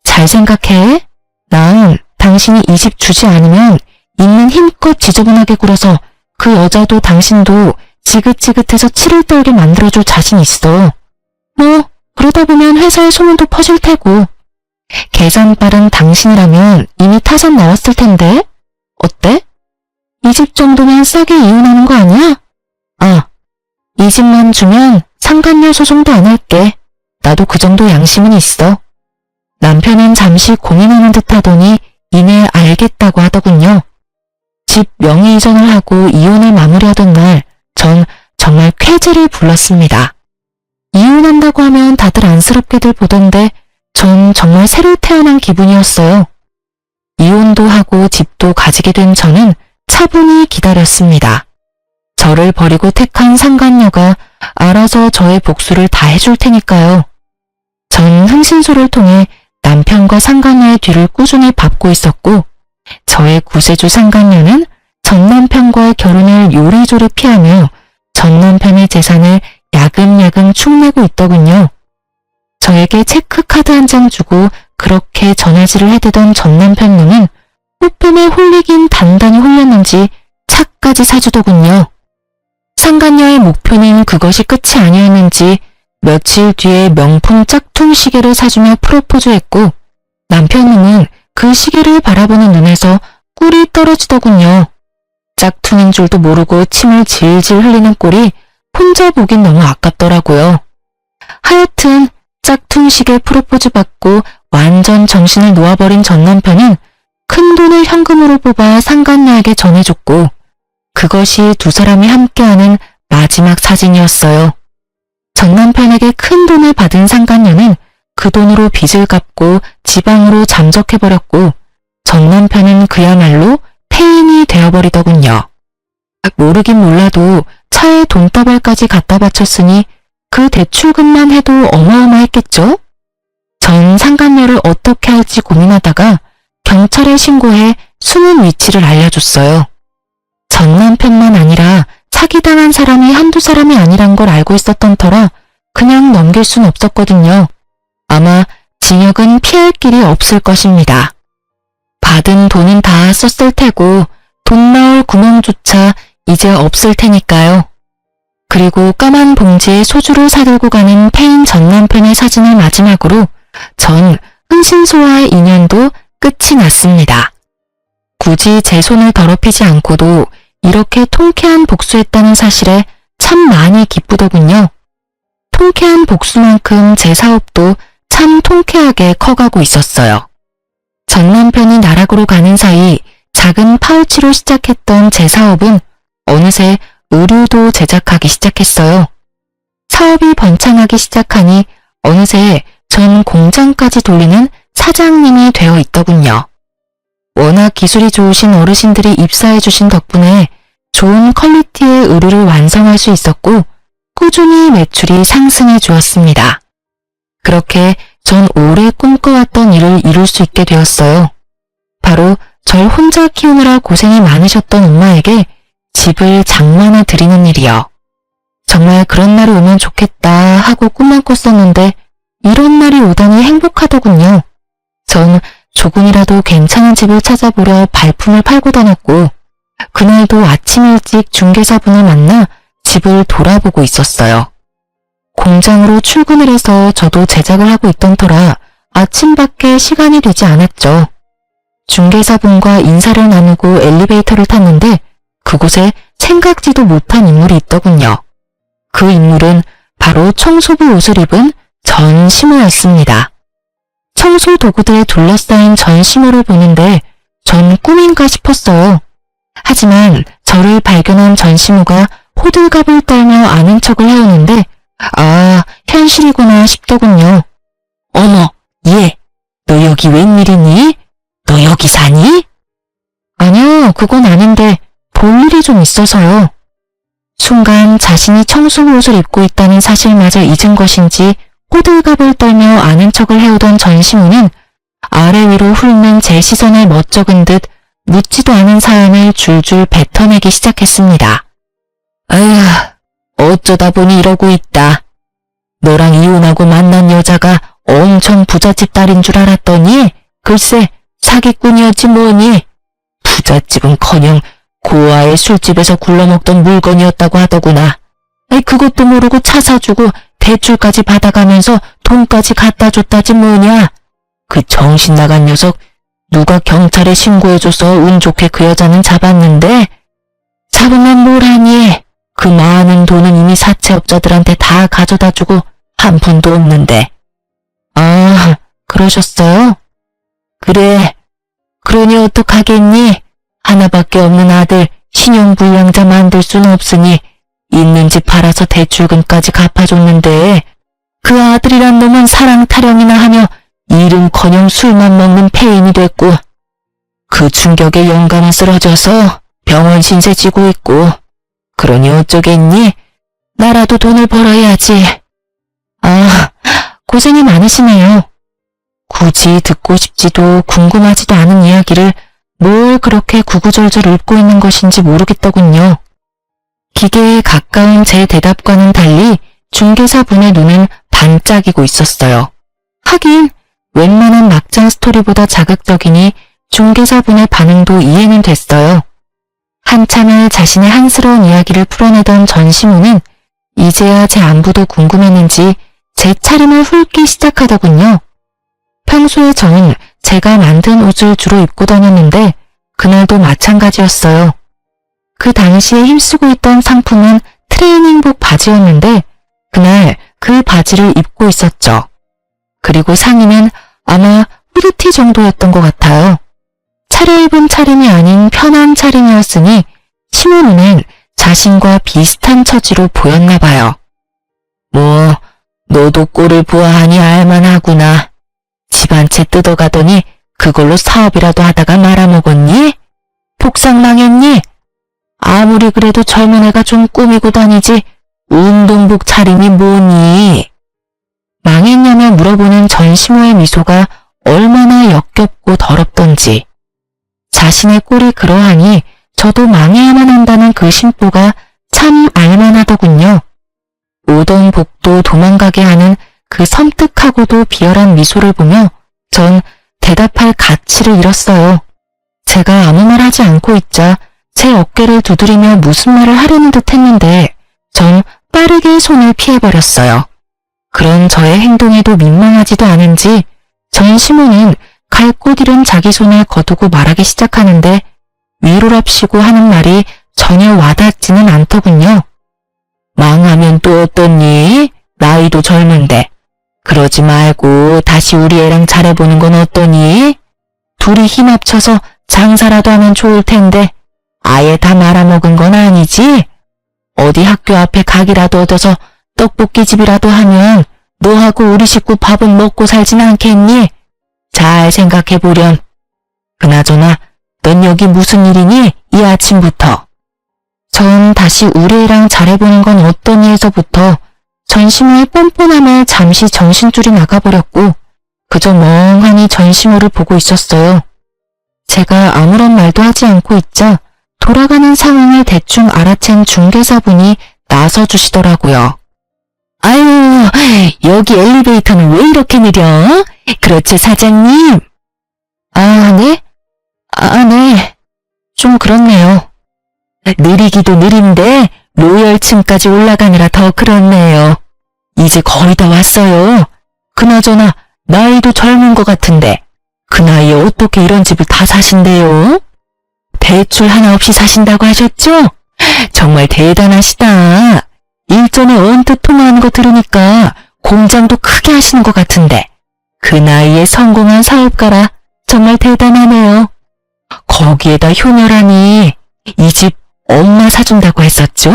잘 생각해. 난 당신이 이 집 주지 않으면 있는 힘껏 지저분하게 굴어서 그 여자도 당신도 지긋지긋해서 치를 떨게 만들어줄 자신 있어. 뭐 그러다 보면 회사에 소문도 퍼질 테고. 계산 빠른 당신이라면 이미 타산 나왔을 텐데. 어때? 이 집 정도면 싸게 이혼하는 거 아니야? 아, 이 집만 주면 상간녀 소송도 안 할게. 나도 그 정도 양심은 있어. 남편은 잠시 고민하는 듯 하더니 이내 알겠다고 하더군요. 집 명의 이전을 하고 이혼을 마무리하던 날, 전 정말 쾌재를 불렀습니다. 이혼한다고 하면 다들 안쓰럽게들 보던데 전 정말 새로 태어난 기분이었어요. 이혼도 하고 집도 가지게 된 저는 차분히 기다렸습니다. 저를 버리고 택한 상간녀가 알아서 저의 복수를 다 해줄 테니까요. 전 흥신소를 통해 남편과 상간녀의 뒤를 꾸준히 밟고 있었고, 저의 구세주 상간녀는 전 남편과의 결혼을 요리조리 피하며 전 남편의 재산을 야금야금 축내고 있더군요. 저에게 체크카드 한 장 주고 그렇게 전화질을 해대던 전 남편 놈은 뽀쁨에 홀리긴 단단히 홀렸는지 차까지 사주더군요. 상간녀의 목표는 그것이 끝이 아니었는지 며칠 뒤에 명품 짝퉁 시계를 사주며 프로포즈했고, 남편 놈은 그 시계를 바라보는 눈에서 꿀이 떨어지더군요. 짝퉁인 줄도 모르고 침을 질질 흘리는 꼴이 혼자 보긴 너무 아깝더라고요. 하여튼 짝퉁 시계 프로포즈 받고 완전 정신을 놓아버린 전 남편은 큰 돈을 현금으로 뽑아 상간녀에게 전해줬고, 그것이 두 사람이 함께하는 마지막 사진이었어요. 전 남편에게 큰 돈을 받은 상간녀는 그 돈으로 빚을 갚고 지방으로 잠적해버렸고, 전 남편은 그야말로 폐인이 되어버리더군요. 모르긴 몰라도 차에 돈다발까지 갖다 바쳤으니 그 대출금만 해도 어마어마했겠죠? 전 상간녀를 어떻게 할지 고민하다가 경찰에 신고해 숨은 위치를 알려줬어요. 전 남편만 아니라 사기당한 사람이 한두 사람이 아니란 걸 알고 있었던 터라 그냥 넘길 순 없었거든요. 아마 징역은 피할 길이 없을 것입니다. 받은 돈은 다 썼을 테고 돈 나올 구멍조차 이제 없을 테니까요. 그리고 까만 봉지에 소주를 사들고 가는 폐인 전 남편의 사진을 마지막으로 전 흥신소와의 인연도 끝이 났습니다. 굳이 제 손을 더럽히지 않고도 이렇게 통쾌한 복수했다는 사실에 참 많이 기쁘더군요. 통쾌한 복수만큼 제 사업도 참 통쾌하게 커가고 있었어요. 전 남편이 나락으로 가는 사이 작은 파우치로 시작했던 제 사업은 어느새 의류도 제작하기 시작했어요. 사업이 번창하기 시작하니 어느새 전 공장까지 돌리는 사장님이 되어 있더군요. 워낙 기술이 좋으신 어르신들이 입사해 주신 덕분에 좋은 퀄리티의 의류를 완성할 수 있었고 꾸준히 매출이 상승해 주었습니다. 그렇게 전 오래 꿈꿔왔던 일을 이룰 수 있게 되었어요. 바로 절 혼자 키우느라 고생이 많으셨던 엄마에게 집을 장만해 드리는 일이요. 정말 그런 날이 오면 좋겠다 하고 꿈만 꿨었는데 이런 날이 오다니 행복하더군요. 전 조금이라도 괜찮은 집을 찾아보려 발품을 팔고 다녔고 그날도 아침 일찍 중개사분을 만나 집을 돌아보고 있었어요. 공장으로 출근을 해서 저도 제작을 하고 있던 터라 아침밖에 시간이 되지 않았죠. 중개사분과 인사를 나누고 엘리베이터를 탔는데 그곳에 생각지도 못한 인물이 있더군요. 그 인물은 바로 청소부 옷을 입은 전시모였습니다. 청소 도구들에 둘러싸인 전시모를 보는데 전 꿈인가 싶었어요. 하지만 저를 발견한 전시모가 호들갑을 떨며 아는 척을 해오는데 아, 현실이구나 싶더군요. 어머, 얘, 너 여기 웬일이니? 너 여기 사니? 아니요, 그건 아닌데 볼 일이 좀 있어서요. 순간 자신이 청소부 옷을 입고 있다는 사실마저 잊은 것인지 호들갑을 떨며 아는 척을 해오던 전시무는 아래 위로 훑는 제 시선에 멋쩍은 듯 묻지도 않은 사연을 줄줄 뱉어내기 시작했습니다. 아휴, 어쩌다 보니 이러고 있다. 너랑 이혼하고 만난 여자가 엄청 부잣집 딸인 줄 알았더니 글쎄 사기꾼이었지 뭐니. 부잣집은커녕 고아의 술집에서 굴러먹던 물건이었다고 하더구나. 그것도 모르고 차 사주고 대출까지 받아가면서 돈까지 갖다 줬다지 뭐냐. 그 정신나간 녀석 누가 경찰에 신고해줘서 운 좋게 그 여자는 잡았는데 잡으면 뭘 하니. 그 많은 돈은 이미 사채업자들한테 다 가져다 주고 한 푼도 없는데. 아, 그러셨어요? 그래. 그러니 어떡하겠니? 하나밖에 없는 아들 신용불량자 만들 수는 없으니 있는 집 팔아서 대출금까지 갚아줬는데 그 아들이란 놈은 사랑 타령이나 하며 일은커녕 술만 먹는 폐인이 됐고 그 충격에 영감은 쓰러져서 병원 신세 지고 있고 그러니 어쩌겠니? 나라도 돈을 벌어야지. 아, 고생이 많으시네요. 굳이 듣고 싶지도 궁금하지도 않은 이야기를 뭘 그렇게 구구절절 읊고 있는 것인지 모르겠더군요. 기계에 가까운 제 대답과는 달리 중개사분의 눈은 반짝이고 있었어요. 하긴 웬만한 막장 스토리보다 자극적이니 중개사분의 반응도 이해는 됐어요. 한참을 자신의 한스러운 이야기를 풀어내던 전시무는 이제야 제 안부도 궁금했는지 제 차림을 훑기 시작하더군요. 평소에 저는 제가 만든 옷을 주로 입고 다녔는데 그날도 마찬가지였어요. 그 당시에 힘쓰고 있던 상품은 트레이닝복 바지였는데 그날 그 바지를 입고 있었죠. 그리고 상의는 아마 후드티 정도였던 것 같아요. 차려입은 차림이 아닌 편한 차림이었으니 시모 눈엔 자신과 비슷한 처지로 보였나 봐요. 뭐 너도 꼴을 보아하니 알만하구나. 집 한 채 뜯어가더니 그걸로 사업이라도 하다가 말아먹었니? 복상 망했니? 아무리 그래도 젊은 애가 좀 꾸미고 다니지 운동복 차림이 뭐니? 망했냐며 물어보는 전시모의 미소가 얼마나 역겹고 더럽던지. 자신의 꼴이 그러하니 저도 망해야만 한다는 그 심보가 참 알만하더군요. 오던 복도 도망가게 하는 그 섬뜩하고도 비열한 미소를 보며 전 대답할 가치를 잃었어요. 제가 아무 말 하지 않고 있자 제 어깨를 두드리며 무슨 말을 하려는 듯 했는데 전 빠르게 손을 피해버렸어요. 그런 저의 행동에도 민망하지도 않은지 전시모는 갈 곳 잃은 자기 손을 거두고 말하기 시작하는데 위로랍시고 하는 말이 전혀 와닿지는 않더군요. 망하면 또 어떠니? 나이도 젊은데. 그러지 말고 다시 우리 애랑 잘해보는 건 어떠니? 둘이 힘 합쳐서 장사라도 하면 좋을 텐데 아예 다 말아먹은 건 아니지? 어디 학교 앞에 가게라도 얻어서 떡볶이집이라도 하면 너하고 우리 식구 밥은 먹고 살진 않겠니? 잘 생각해보렴. 그나저나 넌 여기 무슨 일이니? 이 아침부터. 전 다시 우리 애랑 잘해보는 건 어떠니 해서부터 전시모의 뻔뻔함에 잠시 정신줄이 나가버렸고 그저 멍하니 전시모를 보고 있었어요. 제가 아무런 말도 하지 않고 있자 돌아가는 상황을 대충 알아챈 중개사분이 나서주시더라고요. 아유, 여기 엘리베이터는 왜 이렇게 느려? 그렇지, 사장님? 아, 네? 네. 좀 그렇네요. 느리기도 느린데 로열층까지 올라가느라 더 그렇네요. 이제 거의 다 왔어요. 그나저나 나이도 젊은 것 같은데 그 나이에 어떻게 이런 집을 다 사신대요? 대출 하나 없이 사신다고 하셨죠? 정말 대단하시다. 일전에 언뜻 통화하는 거 들으니까 공장도 크게 하시는 것 같은데 그 나이에 성공한 사업가라 정말 대단하네요. 거기에다 효녀라니 이 집 엄마 사준다고 했었죠?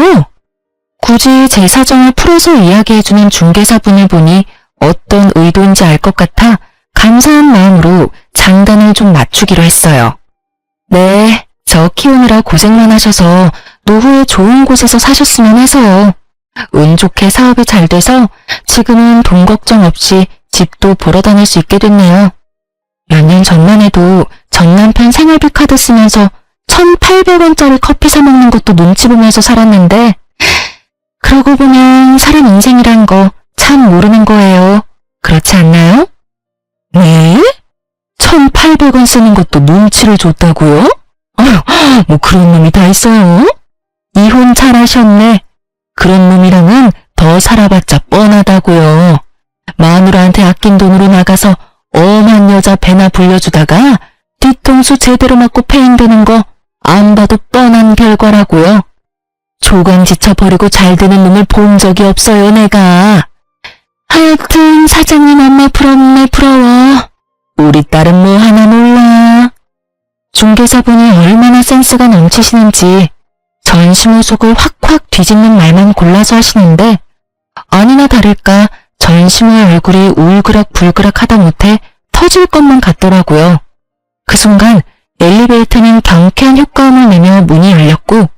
굳이 제 사정을 풀어서 이야기해주는 중개사분을 보니 어떤 의도인지 알 것 같아 감사한 마음으로 장단을 좀 맞추기로 했어요. 네, 저 키우느라 고생만 하셔서 노후에 좋은 곳에서 사셨으면 해서요. 운 좋게 사업이 잘 돼서 지금은 돈 걱정 없이 집도 보러 다닐 수 있게 됐네요. 몇 년 전만 해도 전 남편 생활비 카드 쓰면서 1,800원짜리 커피 사 먹는 것도 눈치 보면서 살았는데 그러고 보면 사람 인생이란 거 참 모르는 거예요. 그렇지 않나요? 네? 1,800원 쓰는 것도 눈치를 줬다고요? 아휴, 뭐 그런 놈이 다 있어요? 이혼 잘하셨네. 그런 놈이랑은 더 살아봤자 뻔하다고요. 마누라한테 아낀 돈으로 나가서 엄한 여자 배나 불려주다가 뒤통수 제대로 맞고 폐인되는 거 안 봐도 뻔한 결과라고요. 조간 지쳐버리고 잘 되는 놈을 본 적이 없어요, 내가. 하여튼 사장님 엄마 부럽네, 부러워. 우리 딸은 뭐 하나 몰라. 중개사분이 얼마나 센스가 넘치시는지 전시모 속을 확확 뒤집는 말만 골라서 하시는데 아니나 다를까 전시모의 얼굴이 울그락불그락 하다 못해 터질 것만 같더라고요. 그 순간 엘리베이터는 경쾌한 효과음을 내며 문이 열렸고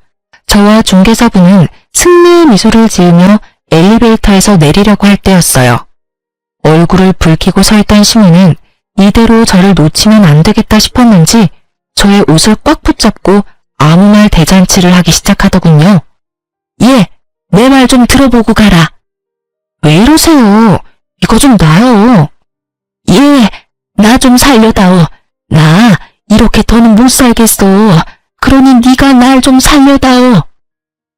저와 중개사분은 승리의 미소를 지으며 엘리베이터에서 내리려고 할 때였어요. 얼굴을 붉히고 서 있던 시모는 이대로 저를 놓치면 안 되겠다 싶었는지 저의 옷을 꽉 붙잡고 아무 말 대잔치를 하기 시작하더군요. 예, 내 말 좀 들어보고 가라. 왜 이러세요? 이거 좀 놔요. 예, 나 좀 살려다오. 나 이렇게 더는 못 살겠어. 그러니 네가 날 좀 살려다오.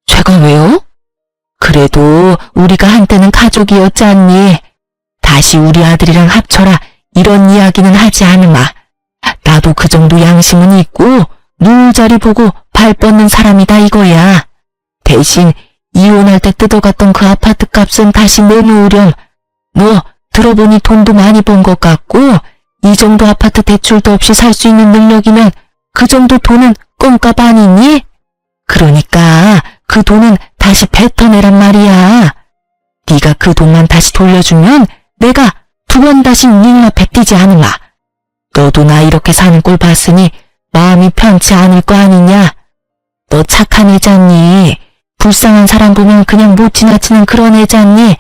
제가 왜요? 그래도 우리가 한때는 가족이었지 않니? 다시 우리 아들이랑 합쳐라. 이런 이야기는 하지 않으마. 나도 그 정도 양심은 있고 누울 자리 보고 발 뻗는 사람이다 이거야. 대신 이혼할 때 뜯어갔던 그 아파트 값은 다시 내놓으렴. 너 들어보니 돈도 많이 번 것 같고 이 정도 아파트 대출도 없이 살 수 있는 능력이면 그 정도 돈은 껌값 아니니? 그러니까 그 돈은 다시 뱉어내란 말이야. 네가 그 돈만 다시 돌려주면 내가 두 번 다시 네 눈앞에 띄지 않으마. 너도 나 이렇게 사는 꼴 봤으니 마음이 편치 않을 거 아니냐. 너 착한 애잖니. 불쌍한 사람 보면 그냥 못 지나치는 그런 애잖니.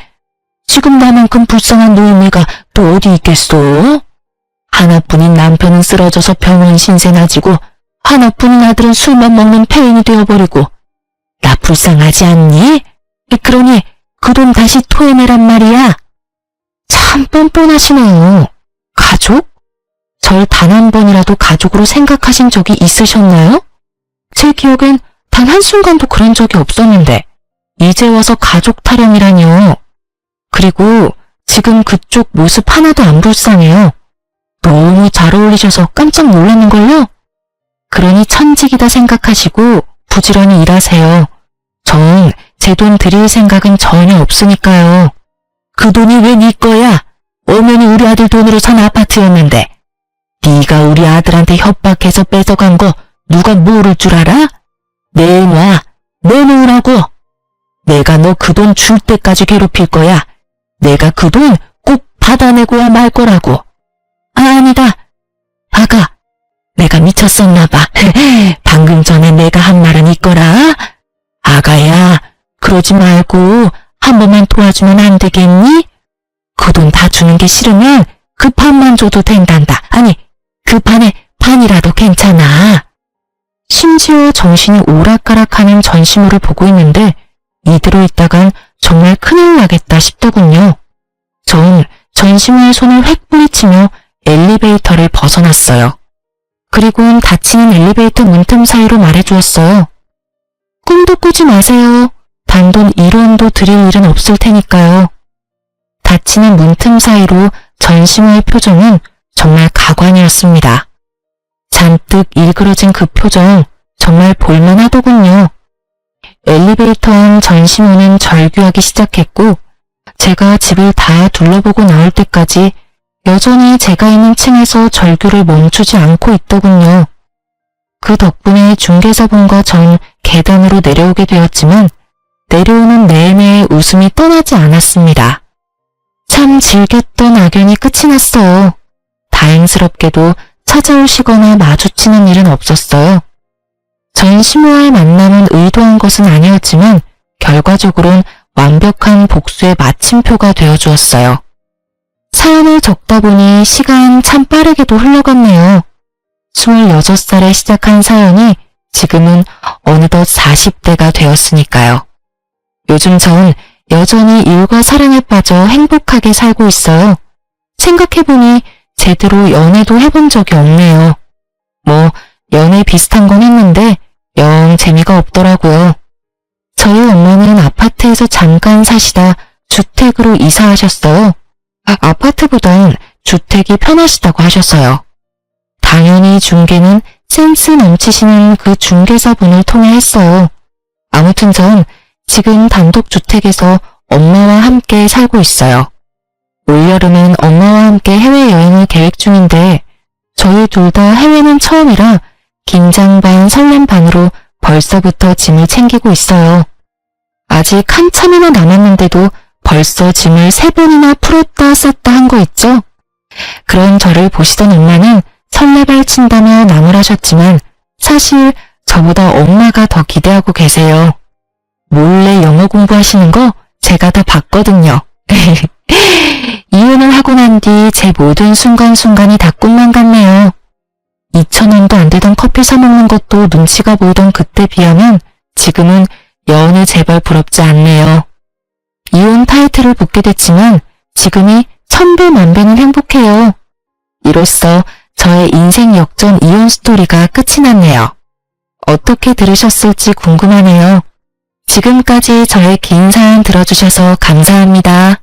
지금 나만큼 불쌍한 노인네가 또 어디 있겠소? 하나뿐인 남편은 쓰러져서 병원 신세나 지고 하나뿐인 아들은 술만 먹는 폐인이 되어버리고 나 불쌍하지 않니? 그러니 그 돈 다시 토해내란 말이야. 참 뻔뻔하시네요. 가족? 절 단 한 번이라도 가족으로 생각하신 적이 있으셨나요? 제 기억엔 단 한순간도 그런 적이 없었는데 이제 와서 가족 타령이라뇨. 그리고 지금 그쪽 모습 하나도 안 불쌍해요. 너무 잘 어울리셔서 깜짝 놀랐는걸요? 그러니 천직이다 생각하시고 부지런히 일하세요. 전 제 돈 드릴 생각은 전혀 없으니까요. 그 돈이 왜 네 거야? 엄연히 우리 아들 돈으로 산 아파트였는데. 네가 우리 아들한테 협박해서 뺏어간 거 누가 모를 줄 알아? 내놔, 내놓으라고. 내가 너 그 돈 줄 때까지 괴롭힐 거야. 내가 그 돈 꼭 받아내고야 말 거라고. 아, 아니다. 아가, 내가 미쳤었나 봐. 방금 전에 내가 한 말은 있거라. 아가야, 그러지 말고 한 번만 도와주면 안 되겠니? 그 돈 다 주는 게 싫으면 그 반만 줘도 된단다. 아니, 그 반에 반이라도 괜찮아. 심지어 정신이 오락가락하는 전시물을 보고 있는데 이대로 있다간 정말 큰일 나겠다 싶더군요. 전 전시물의 손을 획 뿌리치며 엘리베이터를 벗어났어요. 그리고는 닫히는 엘리베이터 문틈 사이로 말해주었어요. 꿈도 꾸지 마세요. 단돈 1원도 드릴 일은 없을 테니까요. 닫히는 문틈 사이로 전시물의 표정은 정말 가관이었습니다. 잔뜩 일그러진 그 표정 정말 볼만하더군요. 엘리베이터 안 전시문은 절규하기 시작했고 제가 집을 다 둘러보고 나올 때까지 여전히 제가 있는 층에서 절규를 멈추지 않고 있더군요. 그 덕분에 중개사분과 전 계단으로 내려오게 되었지만 내려오는 내내 웃음이 떠나지 않았습니다. 참 질겼던 악연이 끝이 났어요. 다행스럽게도 찾아오시거나 마주치는 일은 없었어요. 전 시모와의 만남은 의도한 것은 아니었지만 결과적으로는 완벽한 복수의 마침표가 되어주었어요. 사연을 적다 보니 시간 참 빠르게도 흘러갔네요. 26살에 시작한 사연이 지금은 어느덧 40대가 되었으니까요. 요즘 전 여전히 일과 사랑에 빠져 행복하게 살고 있어요. 생각해보니 제대로 연애도 해본 적이 없네요. 뭐 연애 비슷한 건 했는데 영 재미가 없더라고요. 저희 엄마는 아파트에서 잠깐 사시다 주택으로 이사하셨어요. 아파트보단 주택이 편하시다고 하셨어요. 당연히 중개는 센스 넘치시는 그 중개사분을 통해 했어요. 아무튼 전 지금 단독주택에서 엄마와 함께 살고 있어요. 올여름엔 엄마와 함께 해외여행을 계획 중인데 저희 둘 다 해외는 처음이라 긴장 반 설렘 반으로 벌써부터 짐을 챙기고 있어요. 아직 한참이나 남았는데도 벌써 짐을 3번이나 풀었다 쌌다 한 거 있죠? 그런 저를 보시던 엄마는 설레발 친다며 나무라셨지만 사실 저보다 엄마가 더 기대하고 계세요. 몰래 영어 공부하시는 거 제가 다 봤거든요. 이혼을 하고 난 뒤 제 모든 순간순간이 다 꿈만 같네요. 2,000원도 안 되던 커피 사 먹는 것도 눈치가 보이던 그때 비하면 지금은 여운을 제발 부럽지 않네요. 이혼 타이틀을 붙게 됐지만 지금이 천배만배는 행복해요. 이로써 저의 인생 역전 이혼 스토리가 끝이 났네요. 어떻게 들으셨을지 궁금하네요. 지금까지 저의 긴 사연 들어주셔서 감사합니다.